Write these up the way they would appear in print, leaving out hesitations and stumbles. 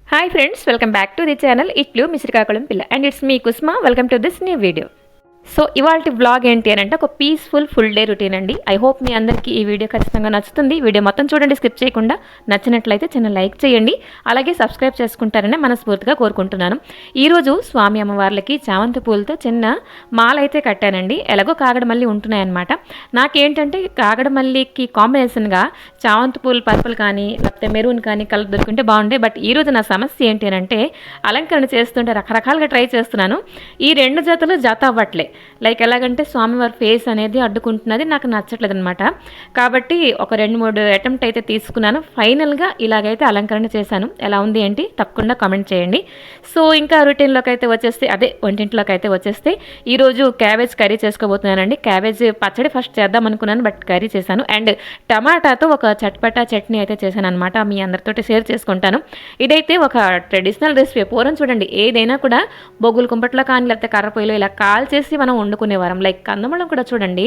Hi friends, welcome back to the channel Itlu Misrikakulam Pilla and it's me Kusma. Welcome to this new video. So ఇవాల్టి vlog ఏంటి అని అంటే ఒక peaceful full day routine అండి. I hope మీ అందరికీ ఈ video ఖచ్చితంగా నచ్చుతుంది. వీడియో మొత్తం చూడండి, స్కిప్ చేయకుండా. నచ్చినట్లయితే చిన్న లైక్ చేయండి, అలాగే సబ్స్క్రైబ్ చేసుకుంటారని మనస్ఫూర్తిగా కోరుకుంటున్నాను. ఈరోజు స్వామి అమ్మవార్లకి చామంతి పూలతో చిన్న మాల అయితే కట్టానండి. ఎలాగో కాగడమల్లి ఉంటున్నాయన్నమాట. నాకేంటంటే కాగడమల్లికి కాంబినేషన్గా చామంతి పూలు పర్పుల్ కానీ లేకపోతే మెరూన్ కానీ కలర్ దొరికింటే బాగుండే. బట్ ఈరోజు నా సమస్య ఏంటి అని అంటే అలంకరణ చేస్తుంటే రకరకాలుగా ట్రై చేస్తున్నాను. ఈ రెండు జతలు జత అవ్వట్లే. లైక్ ఎలాగంటే స్వామివారి ఫేస్ అనేది అడ్డుకుంటున్నది, నాకు నచ్చట్లేదు అనమాట. కాబట్టి ఒక 2-3 అటెంప్ట్ అయితే తీసుకున్నాను. ఫైనల్గా ఇలాగైతే అలంకరణ చేశాను. ఎలా ఉంది ఏంటి తప్పకుండా కామెంట్ చేయండి. సో ఇంకా రొటీన్లోకి అయితే వచ్చేస్తే, వంటింట్లోకి అయితే వచ్చేస్తే ఈరోజు క్యాబేజ్ కర్రీ చేసుకోబోతున్నానండి. క్యాబేజ్ పచ్చడి ఫస్ట్ చేద్దాం అనుకున్నాను, బట్ కర్రీ చేశాను. అండ్ టమాటాతో ఒక చట్పటా చట్నీ అయితే చేశాను అనమాట. మీ అందరితో షేర్ చేసుకుంటాను. ఇదైతే ఒక ట్రెడిషనల్ రెసిపీ. పూర్వం చూడండి, ఏదైనా కూడా బొగ్గుల కుంపట్లో కానీ లేకపోతే కర్రపొయ్యిలో ఇలా కాల్ చేసి మనం వండుకునేవారం. లైక్ కందమూలం కూడా చూడండి,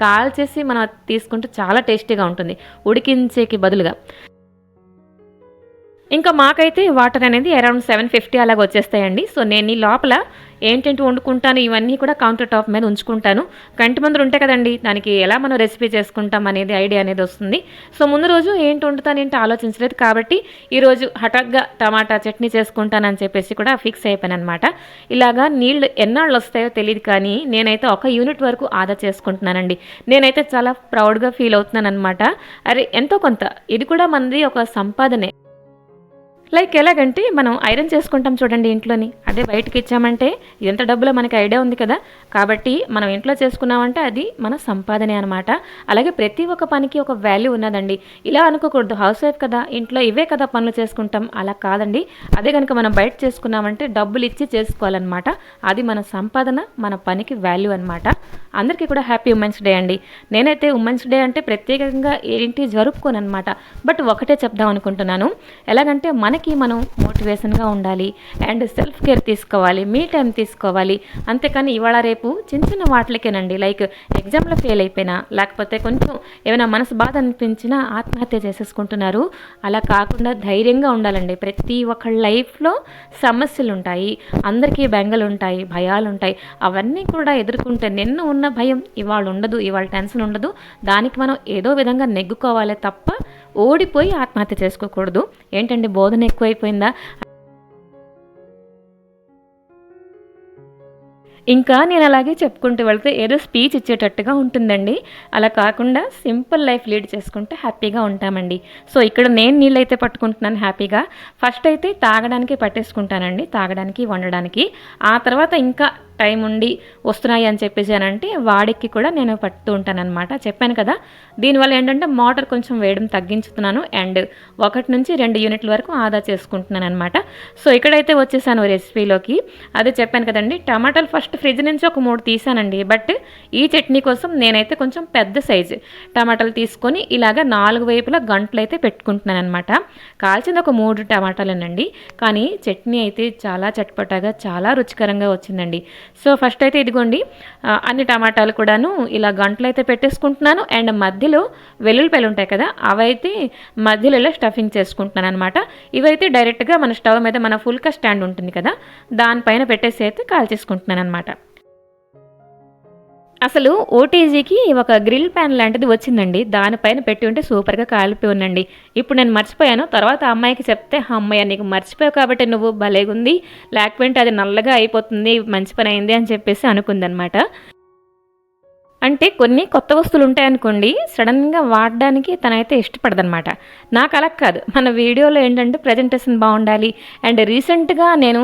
కాల్ చేసి మనం తీసుకుంటే చాలా టేస్టీగా ఉంటుంది ఉడికించేకి బదులుగా. ఇంకా మాకైతే వాటర్ అనేది అరౌండ్ 750 అలాగ వచ్చేస్తాయండి. సో నేను ఈ లోపల ఏంటంటే వండుకుంటాను, ఇవన్నీ కూడా కౌంటర్ టాప్ మీద ఉంచుకుంటాను. కంటి ముందర ఉంటే కదండి దానికి ఎలా మనం రెసిపీ చేసుకుంటాం అనేది ఐడియా అనేది వస్తుంది. సో ముందు రోజు ఏంటి వండుతానేంటి ఆలోచించలేదు, కాబట్టి ఈరోజు హఠాత్గా టమాటా చట్నీ చేసుకుంటానని చెప్పేసి కూడా ఫిక్స్ అయిపోయాను అనమాట. ఇలాగా నీళ్ళు ఎన్నాళ్ళు వస్తాయో తెలియదు, కానీ నేనైతే 1 యూనిట్ వరకు ఆదా చేసుకుంటున్నానండి. నేనైతే చాలా ప్రౌడ్గా ఫీల్ అవుతున్నాను అనమాట. అరే ఎంతో కొంత ఇది కూడా మనది ఒక సంపాదనే. లైక్ ఎలాగంటే మనం ఐరన్ చేసుకుంటాం చూడండి ఇంట్లోని, అదే బయటకి ఇచ్చామంటే ఎంత డబ్బులో మనకి ఐడియా ఉంది కదా. కాబట్టి మనం ఇంట్లో చేసుకున్నామంటే అది మన సంపాదనే అనమాట. అలాగే ప్రతి ఒక్క పనికి ఒక వాల్యూ ఉన్నదండి. ఇలా అనుకోకూడదు, హౌస్ వైఫ్ కదా ఇంట్లో ఇవే కదా పనులు చేసుకుంటాం, అలా కాదండి. అదే కనుక మనం బయట చేసుకున్నామంటే డబ్బులు ఇచ్చి చేసుకోవాలన్నమాట. అది మన సంపాదన, మన పనికి వాల్యూ అనమాట. అందరికీ కూడా హ్యాపీ ఉమెన్స్ డే అండి. నేనైతే ఉమెన్స్ డే అంటే ప్రత్యేకంగా ఏంటి జరుపుకోను అనమాట. బట్ ఒకటే చెప్దాం అనుకుంటున్నాను, ఎలాగంటే మనకి మనం మోటివేషన్గా ఉండాలి అండ్ సెల్ఫ్ కేర్ తీసుకోవాలి, మీ టైం తీసుకోవాలి. అంతేకాని ఇవాళ రేపు చిన్న చిన్న వాటికేనండి, లైక్ ఎగ్జామ్లో ఫెయిల్ అయిపోయినా లేకపోతే కొంచెం ఏమైనా మనసు బాధ అనిపించినా ఆత్మహత్య చేసేసుకుంటున్నారు. అలా కాకుండా ధైర్యంగా ఉండాలండి. ప్రతి ఒక్కళ్ళ లైఫ్లో సమస్యలు ఉంటాయి, అందరికీ బెంగలు ఉంటాయి, భయాలు ఉంటాయి. అవన్నీ కూడా ఎదుర్కొంటే నిన్న ఉన్న భయం ఇవాళ ఉండదు, ఇవాళ టెన్షన్ ఉండదు. దానికి మనం ఏదో విధంగా నెగ్గుకోవాలి తప్ప ఓడిపోయి ఆత్మహత్య చేసుకోకూడదు. ఏంటండి బోధన ఎక్కువైపోయిందా? ఇంకా నేను అలాగే చెప్పుకుంటూ వెళ్తే ఏదో స్పీచ్ ఇచ్చేటట్టుగా ఉంటుందండి. అలా కాకుండా సింపుల్ లైఫ్ లీడ్ చేసుకుంటే హ్యాపీగా ఉంటామండి. సో ఇక్కడ నేను నీళ్ళైతే పట్టుకుంటున్నాను హ్యాపీగా. ఫస్ట్ అయితే తాగడానికి పట్టేసుకుంటానండి, తాగడానికి వండడానికి. ఆ తర్వాత ఇంకా టైం ఉండి వస్తున్నాయి అని చెప్పేసి అని అంటే వాడికి కూడా నేను పట్టుతూ ఉంటానన్నమాట. చెప్పాను కదా, దీనివల్ల ఏంటంటే మోటార్ కొంచెం వేయడం తగ్గించుతున్నాను అండ్ 1 నుంచి 2 యూనిట్ల వరకు ఆదా చేసుకుంటున్నాను అనమాట. సో ఇక్కడైతే వచ్చేసాను రెసిపీలోకి. అదే చెప్పాను కదండి, టమాటాలు ఫస్ట్ ఫ్రిడ్జ్ నుంచి ఒక 3 తీసానండి. బట్ ఈ చట్నీ కోసం నేనైతే కొంచెం పెద్ద సైజు టమాటాలు తీసుకొని ఇలాగ 4 వైపులా గంటలు అయితే పెట్టుకుంటున్నాను అనమాట. కాల్చింది ఒక 3 టమాటాలేనండి, కానీ చట్నీ అయితే చాలా చట్పటాగా చాలా రుచికరంగా వచ్చిందండి. సో ఫస్ట్ అయితే ఇదిగోండి అన్ని టమాటాలు కూడాను ఇలా గంటలు అయితే పెట్టేసుకుంటున్నాను అండ్ మధ్యలో వెల్లుల్లిపాయలు ఉంటాయి కదా, అవైతే మధ్యలో ఇలా స్టఫింగ్ చేసుకుంటున్నాను అనమాట. ఇవైతే డైరెక్ట్గా మన స్టవ్ మీద మన ఫుల్కా స్టాండ్ ఉంటుంది కదా, దానిపైన పెట్టేసి అయితే కాల్చేసుకుంటున్నాను అనమాట. అసలు ఓటీజీకి ఒక గ్రిల్ ప్యాన్ లాంటిది వచ్చిందండి, దానిపైన పెట్టి ఉంటే సూపర్గా కాలిపోయి ఉందండి. ఇప్పుడు నేను మర్చిపోయాను. తర్వాత అమ్మాయికి చెప్తే, అమ్మాయి నీకు మర్చిపోయావు కాబట్టి నువ్వు భలేగుంది, లేకపోతే అది నల్లగా అయిపోతుంది, మంచి పని అయింది అని చెప్పేసి అనుకుందనమాట. అంటే కొన్ని కొత్త వస్తువులు ఉంటాయనుకోండి, సడన్గా వాడడానికి తనైతే ఇష్టపడదనమాట. నాకు అలా కాదు, మన వీడియోలో ఏంటంటే ప్రజెంటేషన్ బాగుండాలి. అండ్ రీసెంట్గా నేను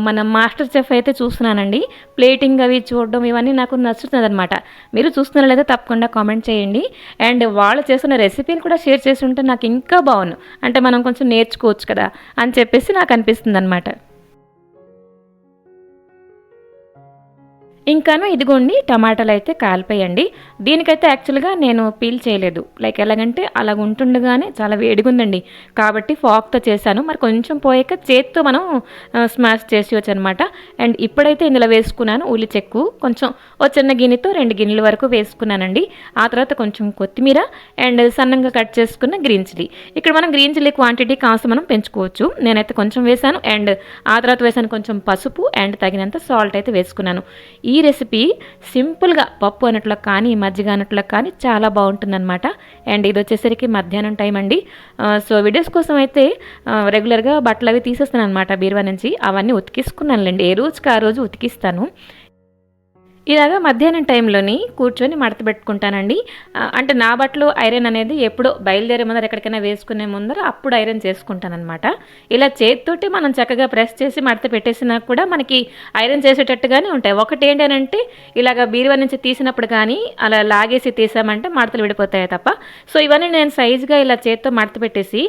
మన మాస్టర్ చెఫ్ అయితే చూస్తున్నానండి, ప్లేటింగ్ అవి చూడడం ఇవన్నీ నాకు నచ్చుతుంది అనమాట. మీరు చూస్తున్నారా లేదా తప్పకుండా కామెంట్ చేయండి. అండ్ వాళ్ళు చేసిన రెసిపీలు కూడా షేర్ చేసి ఉంటే నాకు ఇంకా బాగుండు, అంటే మనం కొంచెం నేర్చుకోవచ్చు కదా అని చెప్పేసి నాకు అనిపిస్తుంది అనమాట. ఇంకాను ఇదిగోండి టమాటాలైతే కాలిపోయండి. దీనికైతే యాక్చువల్‌గా నేను పీల్ చేయలేదు. లైక్ ఎలాగంటే అలాగ ఉంటుండగానే చాలా వేడిగుందండి. కాబట్టి ఫార్క్‌తో చేశాను. మరి కొంచెం పోయాక చేత్తో మనం స్మాష్ చేసేయొచ్చనమాట. అండ్ ఇప్పుడైతే ఇందులో వేసుకున్నాను ఉల్లి చెక్కు. కొంచెం ఓ చిన్న గిన్నెతో 2 గిన్నెల వరకు వేసుకున్నానండి. ఆ తర్వాత కొంచెం కొత్తిమీర అండ్ సన్నంగా కట్ చేసుకున్న గ్రీన్ చిల్లీ. ఇక్కడ మనం గ్రీన్ చిల్లీ క్వాంటిటీ కాస్త మనం పెంచుకోవచ్చు. నేనైతే కొంచెం వేశాను అండ్ ఆ తర్వాత వేశాను కొంచెం పసుపు అండ్ తగినంత సాల్ట్ అయితే వేసుకున్నాను. ఈ రెసిపీ సింపుల్గా పప్పు అనట్లో కానీ మజ్జిగ అనట్లో కానీ చాలా బాగుంటుందన్నమాట. అండ్ ఇది వచ్చేసరికి మధ్యాహ్నం టైం అండి. సో వీడియోస్ కోసం అయితే రెగ్యులర్గా బట్టలు అవి తీసేస్తాను అనమాట బీరువా నుంచి. అవన్నీ ఉతికిసుకున్నానులేండి, ఏ రోజుకి ఆ రోజు ఉతికిస్తాను. ఇలాగా మధ్యాహ్నం టైంలోని కూర్చొని మడత పెట్టుకుంటానండి. అంటే నా బట్టలు ఐరన్ అనేది ఎప్పుడో బయలుదేరే ముందర ఎక్కడికైనా వేసుకునే ముందర అప్పుడు ఐరన్ చేసుకుంటానమాట. ఇలా చేతితోటి మనం చక్కగా ప్రెస్ చేసి మడత పెట్టేసినా కూడా మనకి ఐరన్ చేసేటట్టుగానే ఉంటాయి. ఒకటి ఏంటంటే ఇలాగ బీరువా నుంచి తీసినప్పుడు కానీ అలా లాగేసి తీసామంటే మడతలు విడిపోతాయి తప్ప. సో ఇవన్నీ నేను సైజుగా ఇలా చేతితో మడత పెట్టేసి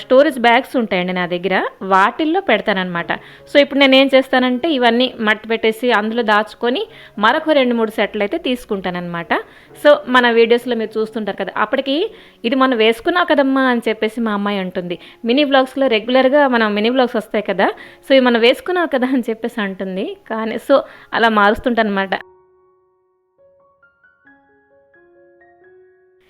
స్టోరేజ్ బ్యాగ్స్ ఉంటాయండి నా దగ్గర, వాటిల్లో పెడతానమాట. సో ఇప్పుడు నేను ఏం చేస్తానంటే ఇవన్నీ మడత పెట్టేసి అందులో దాచుకొని మరొక 2-3 సెట్లు అయితే తీసుకుంటానమాట. సో మన వీడియోస్లో మీరు చూస్తుంటారు కదా, అప్పటికి ఇది మనం వేసుకున్నావు కదమ్మా అని చెప్పేసి మా అమ్మాయి అంటుంది. మినీ వ్లాగ్స్లో రెగ్యులర్గా మనం మినీ వ్లాగ్స్ వస్తాయి కదా, సో ఇవి మనం వేసుకున్నావు కదా అని చెప్పేసి అంటుంది. కానీ సో అలా మారుస్తుంటానమాట.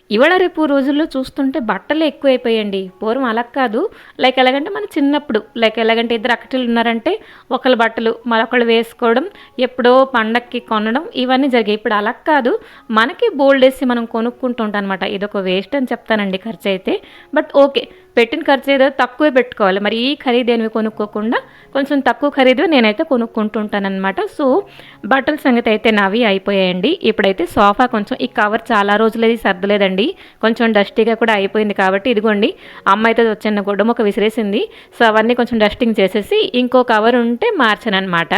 ఇవాళ రేపు రోజుల్లో చూస్తుంటే బట్టలు ఎక్కువైపోయాయండి. పూర్వం అలా కాదు. లైక్ ఎలాగంటే మన చిన్నప్పుడు లైక్ ఎలాగంటే ఇద్దరు అక్కచెల్లులు ఉన్నారంటే ఒకళ్ళ బట్టలు మరొకళ్ళు వేసుకోవడం, ఎప్పుడో పండక్కి కొనడం ఇవన్నీ జరిగాయి. ఇప్పుడు అలా కాదు, మనకి బోల్డేసి మనం కొనుక్కుంటూ ఉంటాం అనమాట. ఇదొక వేస్ట్ అని చెప్తానండి ఖర్చు అయితే. బట్ ఓకే, పెట్టిన ఖర్చు ఏదో తక్కువే పెట్టుకోవాలి. మరి ఈ ఖరీదైనవి కొనుక్కోకుండా కొంచెం తక్కువ ఖరీదు నేనైతే కొనుక్కుంటుంటానమాట. సో బట్టల సంగతి అయితే నావి అయిపోయాయండి. ఇప్పుడైతే సోఫా కొంచెం ఈ కవర్ చాలా రోజులది సర్దలేదండి, కొంచెం డస్టీగా కూడా అయిపోయింది. కాబట్టి ఇదిగోండి అమ్మ అయితే చిన్న గుడ్డమొక్క విసిరేసింది. సో అవన్నీ కొంచెం డస్టింగ్ చేసేసి ఇంకో కవర్ ఉంటే మార్చానమాట.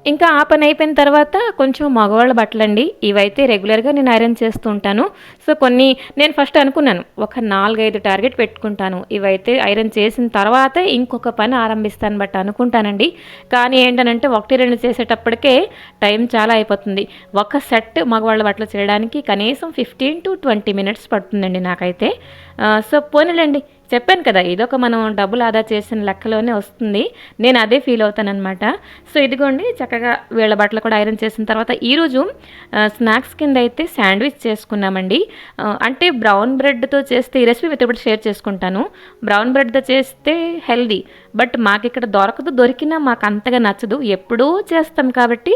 ఇంకా ఆ పని అయిపోయిన తర్వాత కొంచెం మగవాళ్ళ బట్టలండి. ఇవైతే రెగ్యులర్గా నేను ఐరన్ చేస్తూ ఉంటాను. సో కొన్ని నేను ఫస్ట్ అనుకున్నాను ఒక 4-5 టార్గెట్ పెట్టుకుంటాను, ఇవైతే ఐరన్ చేసిన తర్వాతే ఇంకొక పని ఆరంభిస్తాను బట్ అనుకుంటానండి. కానీ ఏంటనంటే 1-2 చేసేటప్పటికే టైం చాలా అయిపోతుంది. ఒక సెట్ మగవాళ్ళ బట్టలు చేయడానికి కనీసం 15-20 మినిట్స్ పడుతుందండి నాకైతే. సో పోనీలేండి, చెప్పాను కదా ఇదొక మనం డబ్బులు ఆదా చేసిన లెక్కలోనే వస్తుంది. నేను అదే ఫీల్ అవుతానమాట. సో ఇదిగోండి చక్కగా వీళ్ళ బట్టలు కూడా ఐరన్ చేసిన తర్వాత ఈరోజు స్నాక్స్ కింద అయితే శాండ్విచ్ చేసుకున్నామండి. అంటే బ్రౌన్ బ్రెడ్తో చేస్తే ఈ రెసిపీ మీతో ఇప్పుడు షేర్ చేసుకుంటాను. బ్రౌన్ బ్రెడ్తో చేస్తే హెల్దీ, బట్ మాకు ఇక్కడ దొరకదు, దొరికినా మాకు అంతగా నచ్చదు. ఎప్పుడూ చేస్తాం కాబట్టి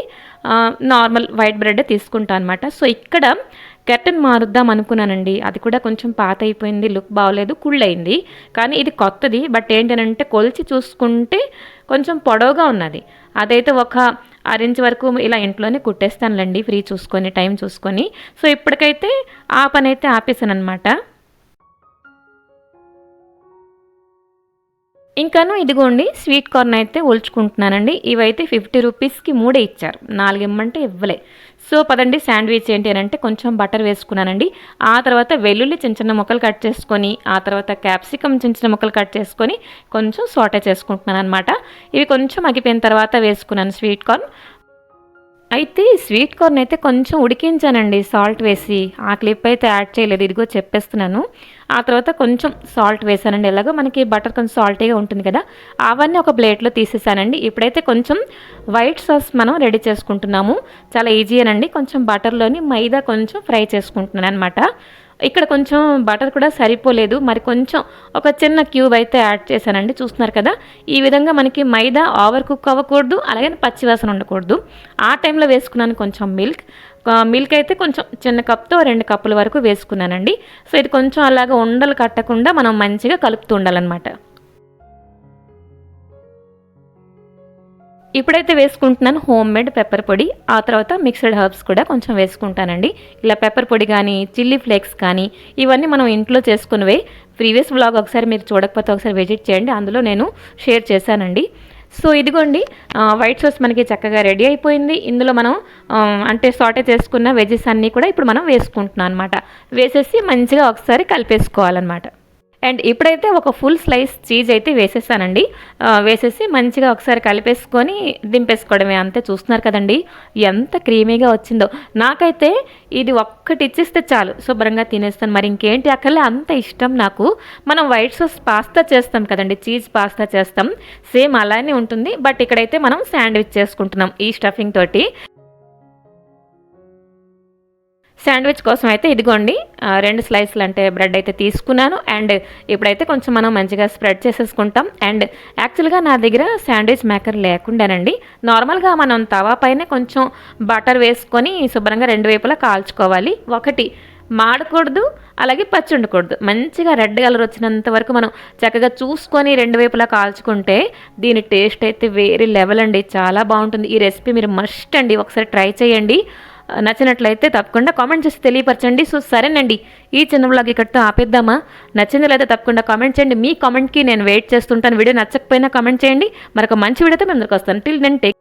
నార్మల్ వైట్ బ్రెడ్ తీసుకుంటాం అనమాట. సో ఇక్కడ కర్టన్ మారుద్దాం అనుకున్నానండి. అది కూడా కొంచెం పాత అయిపోయింది, లుక్ బాగోలేదు, కుళ్ళయింది. కానీ ఇది కొత్తది. బట్ ఏంటనంటే కొలిచి చూసుకుంటే కొంచెం పొడవుగా ఉన్నది. అదైతే ఒక 6 ఇంచ్ వరకు ఇలా ఇంట్లోనే కుట్టేస్తానులేండి, ఫ్రీ చూసుకొని టైం చూసుకొని. సో ఇప్పటికైతే ఆ పని అయితే ఆపేసాను అనమాట. ఇంకాను ఇదిగోండి స్వీట్ కార్న్ అయితే ఒలుచుకుంటున్నానండి. ఇవైతే 50 రూపీస్కి 3 ఇచ్చారు, 4 ఇమ్మంటే ఇవ్వలే. సో పదండి శాండ్విచ్ ఏంటి అని అంటే కొంచెం బటర్ వేసుకున్నానండి. ఆ తర్వాత వెల్లుల్లి చిన్న చిన్న ముక్కలు కట్ చేసుకొని, ఆ తర్వాత క్యాప్సికమ్ చిన్న చిన్న ముక్కలు కట్ చేసుకొని కొంచెం సోటే చేసుకుంటున్నాను అనమాట. ఇవి కొంచెం మగ్గిపోయిన తర్వాత వేసుకున్నాను స్వీట్ కార్న్. అయితే స్వీట్ కార్న్ అయితే కొంచెం ఉడికించానండి సాల్ట్ వేసి. ఆ క్లిప్ అయితే యాడ్ చేయలేదు, ఇదిగో చెప్పేస్తున్నాను. ఆ తర్వాత కొంచెం సాల్ట్ వేసానండి. ఎలాగో మనకి బటర్ కొంచెం సాల్టీగా ఉంటుంది కదా, అవన్నీ ఒక ప్లేట్లో తీసేసానండి. ఇప్పుడైతే కొంచెం వైట్ సాస్ మనం రెడీ చేసుకుంటున్నాము. చాలా ఈజీయేనండి. కొంచెం బటర్లోని మైదా కొంచెం ఫ్రై చేసుకుంటున్నాను అనమాట. ఇక్కడ కొంచెం బటర్ కూడా సరిపోలేదు, మరి కొంచెం ఒక చిన్న క్యూబ్ అయితే యాడ్ చేశానండి. చూస్తున్నారు కదా, ఈ విధంగా మనకి మైదా ఓవర్ కుక్ అవ్వకూడదు, అలాగే పచ్చివాసన ఉండకూడదు. ఆ టైంలో వేసుకున్నాను కొంచెం మిల్క్ అయితే కొంచెం చిన్న కప్తో 2 కప్పుల వరకు వేసుకున్నానండి. సో ఇది కొంచెం అలాగా ఉండలు కట్టకుండా మనం మంచిగా కలుపుతూ ఉండాలన్నమాట. ఇప్పుడైతే వేసుకుంటున్నాను హోమ్ మేడ్ పెప్పర్ పొడి. ఆ తర్వాత మిక్స్డ్ హర్బ్స్ కూడా కొంచెం వేసుకుంటానండి. ఇలా పెప్పర్ పొడి కానీ చిల్లీ ఫ్లేక్స్ కానీ ఇవన్నీ మనం ఇంట్లో చేసుకునేవే. ప్రీవియస్ వ్లాగ్ ఒకసారి మీరు చూడకపోతే ఒకసారి విజిట్ చేయండి, అందులో నేను షేర్ చేశానండి. సో ఇదిగోండి వైట్ సాస్ మనకి చక్కగా రెడీ అయిపోయింది. ఇందులో మనం అంటే సాటే చేసుకున్న వెజెస్ అన్నీ కూడా ఇప్పుడు మనం వేసుకుంటున్నాం అనమాట. వేసేసి మంచిగా ఒకసారి కలిపేసుకోవాలన్నమాట. అండ్ ఇప్పుడైతే ఒక ఫుల్ స్లైస్ చీజ్ అయితే వేసేసానండి. వేసేసి మంచిగా ఒకసారి కలిపేసుకొని దింపేసుకోవడమే, అంతే. చూస్తున్నారు కదండి ఎంత క్రీమీగా వచ్చిందో. నాకైతే ఇది ఒక్కటి ఇచ్చిస్తే చాలు, శుభ్రంగా తినేస్తాను. మరి ఇంకేంటి అక్కర్లే, అంత ఇష్టం నాకు. మనం వైట్ సాస్ పాస్తా చేస్తాం కదండి, చీజ్ పాస్తా చేస్తాం, సేమ్ అలానే ఉంటుంది. బట్ ఇక్కడైతే మనం శాండ్విచ్ చేసుకుంటున్నాం ఈ స్టఫింగ్ తోటి. శాండ్విచ్ కోసం అయితే ఇదిగోండి 2 స్లైస్లు అంటే బ్రెడ్ అయితే తీసుకున్నాను. అండ్ ఇప్పుడైతే కొంచెం మనం మంచిగా స్ప్రెడ్ చేసేసుకుంటాం. అండ్ యాక్చువల్గా నా దగ్గర శాండ్విచ్ మేకర్ లేకుండానండి, నార్మల్గా మనం తవా పైన కొంచెం బటర్ వేసుకొని శుభ్రంగా 2 వైపులా కాల్చుకోవాలి. ఒకటి మాడకూడదు, అలాగే పచ్చి ఉండకూడదు. మంచిగా రెడ్ కలర్ వచ్చినంత వరకు మనం చక్కగా చూసుకొని 2 వైపులా కాల్చుకుంటే దీని టేస్ట్ అయితే వేరే లెవెల్ అండి, చాలా బాగుంటుంది. ఈ రెసిపీ మీరు మస్ట్ అండి ఒకసారి ట్రై చేయండి. నచ్చినట్లయితే తప్పకుండా కామెంట్ చేసి తెలియపరచండి. సో సరేనండి, ఈ చిన్న వ్లాగ్ ఇక్కడితో ఆపేద్దామా? నచ్చింది లేదా తప్పకుండా కామెంట్ చేయండి. మీ కామెంట్కి నేను వెయిట్ చేస్తుంటాను. వీడియో నచ్చకపోయినా కామెంట్ చేయండి. మరొక మంచి వీడియోతో మేము ముందుకు వస్తాను. Till then take